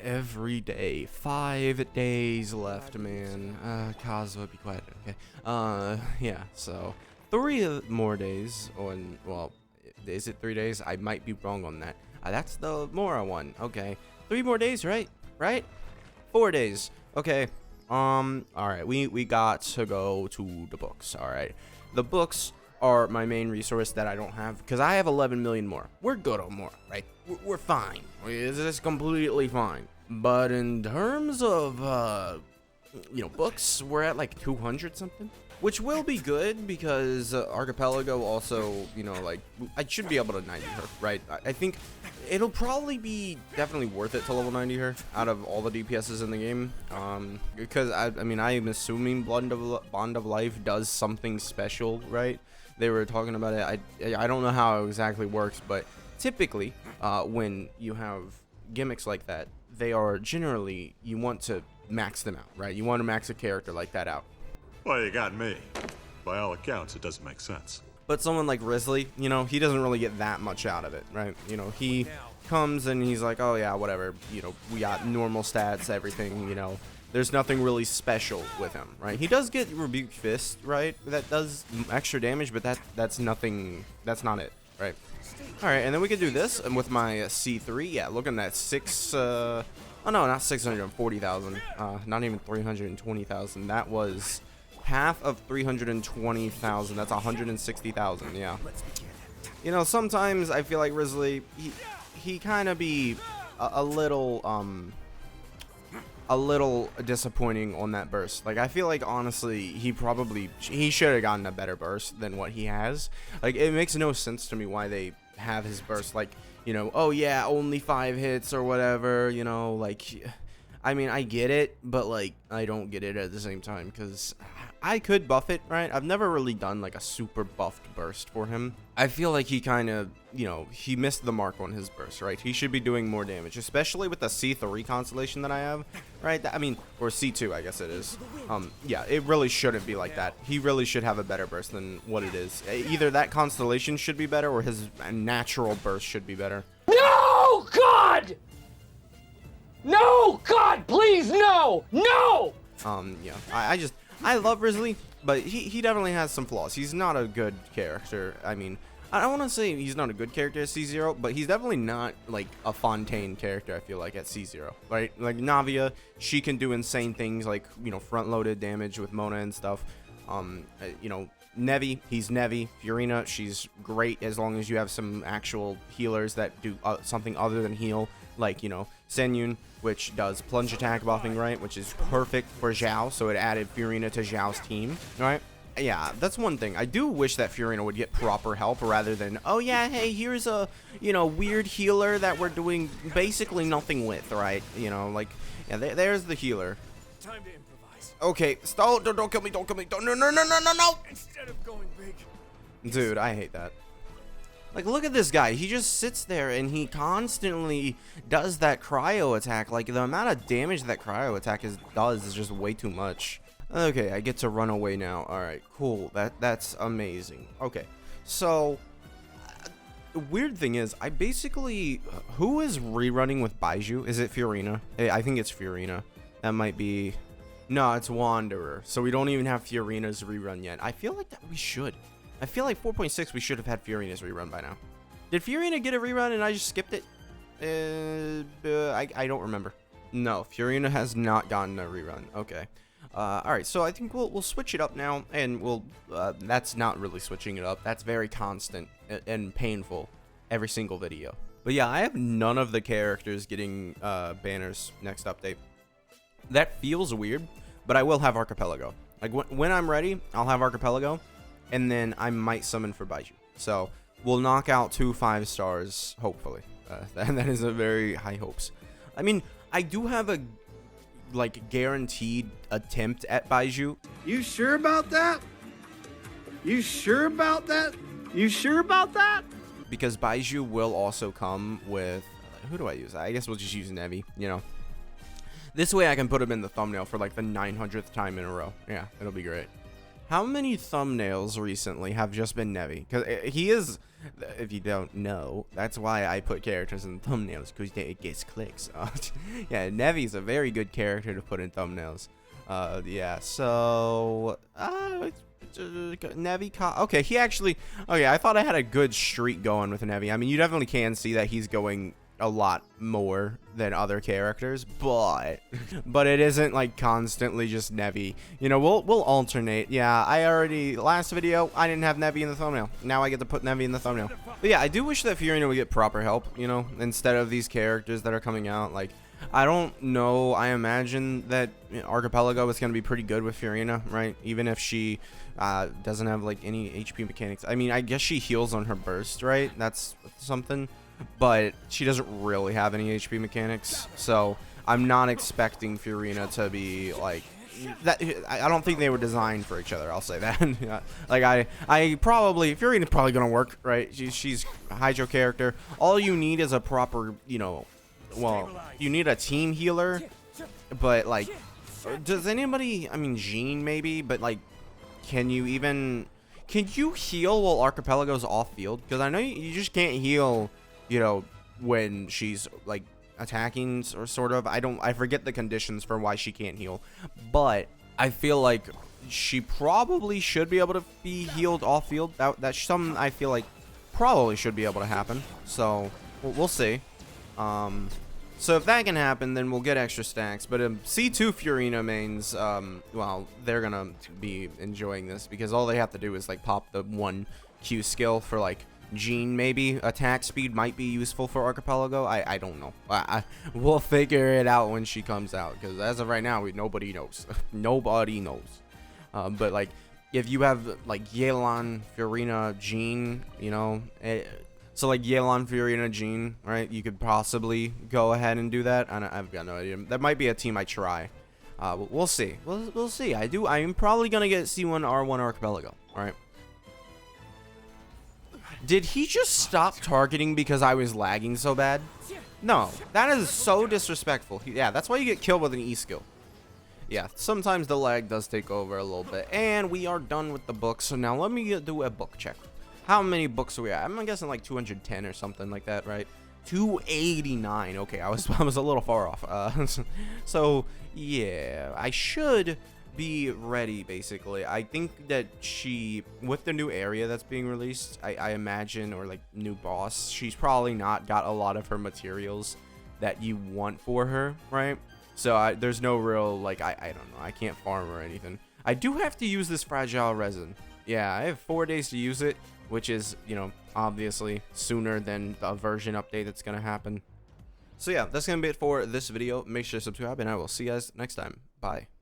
every day. 5 days left, man. Kazuha, be quiet. Okay. Yeah, so 3 more days on, well, is it 3 days? I might be wrong on that. That's the Mora one. Okay. 3 more days, right? Right? 4 days. Okay. All right. We got to go to the books. All right. The books are my main resource that I don't have because I have 11 million more. We're good on more, right? We're fine. This is completely fine. But in terms of, books, we're at like 200 something. Which will be good because Archipelago also, I should be able to 90 her, right? I think it'll probably be definitely worth it to level 90 her out of all the DPSs in the game. Because, I'm assuming Bond of Life does something special, right? They were talking about it. I don't know how it exactly works, but typically when you have gimmicks like that, they are generally, you want to max them out, right? You want to max a character like that out. Well, you got me. By all accounts, it doesn't make sense. But someone like Rizley, he doesn't really get that much out of it, right? He comes and he's like, oh yeah, whatever. We got normal stats, everything, There's nothing really special with him, right? He does get Rebuke Fist, right? That does extra damage, but that's nothing, that's not it, right? All right, and then we can do this and with my C3, yeah, looking at oh no, not 640,000, not even 320,000. That was half of 320,000. That's 160,000. Yeah. Sometimes I feel like Rizley, he kind of be a little disappointing on that burst. Like I feel like honestly, he should have gotten a better burst than what he has. Like it makes no sense to me why they have his burst. Like oh yeah, only 5 hits or whatever. I get it, but like I don't get it at the same time because I could buff it, right? I've never really done like a super buffed burst for him. I feel like he kind of, he missed the mark on his burst, right? He should be doing more damage, especially with the C3 constellation that I have, right? Or C2, I guess it is. Yeah, it really shouldn't be like that. He really should have a better burst than what it is. Either that constellation should be better or his natural burst should be better. No, God! No, God, please, no! No! Yeah, I love Rizley, but he definitely has some flaws. He's not a good character. I don't want to say he's not a good character at C0, but he's definitely not like a Fontaine character, I feel like, at C0, right? Like Navia, she can do insane things like, front-loaded damage with Mona and stuff. Nevi, he's Nevi. Furina, she's great as long as you have some actual healers that do something other than heal, like, Senyun, which does plunge attack buffing, right, which is perfect for Zhao, so it added Furina to Zhao's team, right? Yeah, that's one thing. I do wish that Furina would get proper help rather than, oh yeah, hey, here's a, weird healer that we're doing basically nothing with, right? Yeah, there's the healer. Time to improvise. Okay, stop, don't kill me, don't kill me, don't, no. Instead of going big. Dude, I hate that. Like, look at this guy. He just sits there and he constantly does that cryo attack. Like, the amount of damage that cryo attack does is just way too much. Okay, I get to run away now. All right, cool. That's amazing. Okay, so the weird thing is, I basically, who is rerunning with Baizhu? Is it Furina? I think it's Furina. That might be, no, it's Wanderer. So we don't even have Furina's rerun yet. I feel like that we should. I feel like 4.6 we should have had Furina's rerun by now. Did Furina get a rerun and I just skipped it? I don't remember. No, Furina has not gotten a rerun. Okay. Alright, so I think we'll switch it up now, and that's not really switching it up. That's very constant and painful every single video. But yeah, I have none of the characters getting banners next update. That feels weird, but I will have Archipelago. Like, when I'm ready, I'll have Archipelago. And then I might summon for Baizhu. So we'll knock out 2 5-stars, hopefully. That is a very high hopes. I do have a guaranteed attempt at Baizhu. You sure about that? You sure about that? You sure about that? Because Baizhu will also come with, who do I use? I guess we'll just use Nevi, This way I can put him in the thumbnail for like the 900th time in a row. Yeah, it'll be great. How many thumbnails recently have just been Nevi? Because he is, If you don't know, that's why I put characters in thumbnails, because it gets clicks. Yeah, Nevi's a very good character to put in thumbnails. Yeah, so Nevi, okay, he actually, okay, I thought I had a good streak going with Nevi. I mean, you definitely can see that he's going a lot more than other characters, but it isn't like constantly just Nevi. You know, we'll alternate. Yeah, I already, last video I didn't have Nevi in the thumbnail. Now I get to put Nevi in the thumbnail. But yeah, I do wish that Furina would get proper help, you know, instead of these characters that are coming out. Like, I don't know, I imagine that Archipelago is going to be pretty good with Furina, right? Even if she doesn't have like any HP mechanics. I mean, I guess she heals on her burst, right? That's something, but she doesn't really have any HP mechanics, so I'm not expecting Furina to be like that. I don't think they were designed for each other, I'll say that. Yeah. Like Furina's probably gonna work, right? She's a Hydro character. All you need is a proper, you know, well, you need a team healer, but like, does anybody, I mean, Jean maybe, but like, can you heal while Archipelago's off field? Because I know you just can't heal, you know, when she's like attacking, or sort of. I forget the conditions for why she can't heal, but I feel like she probably should be able to be healed off field. That's something I feel like probably should be able to happen. So we'll see. So if that can happen, then we'll get extra stacks. But C2 Furina mains, well, they're gonna be enjoying this, because all they have to do is like pop the 1 Q skill for like Jean. Maybe attack speed might be useful for Archipelago. I don't know. We'll figure it out when she comes out, because as of right now, nobody knows. Nobody knows. But like, if you have like Yelan, Furina, Jean, you know, so like Yelan, Furina, Jean, right? You could possibly go ahead and do that. I've got no idea. That might be a team I try. We'll see. We'll see. I'm probably gonna get C1 R1 Archipelago. All right. Did he just stop targeting because I was lagging so bad? No, that is so disrespectful. Yeah, that's why you get killed with an E skill. Yeah, sometimes the lag does take over a little bit. And we are done with the book. So now let me do a book check. How many books are we at? I'm guessing like 210 or something like that, right? 289. Okay, I was a little far off. So yeah, I should be ready basically. I think that with the new area that's being released, I imagine, or like new boss, she's probably not got a lot of her materials that you want for her, right? So there's no real, like, I don't know, I can't farm or anything. I do have to use this fragile resin. Yeah, I have 4 days to use it, which is, you know, obviously sooner than the version update that's gonna happen. So yeah, that's gonna be it for this video. Make sure to subscribe, and I will see you guys next time. Bye.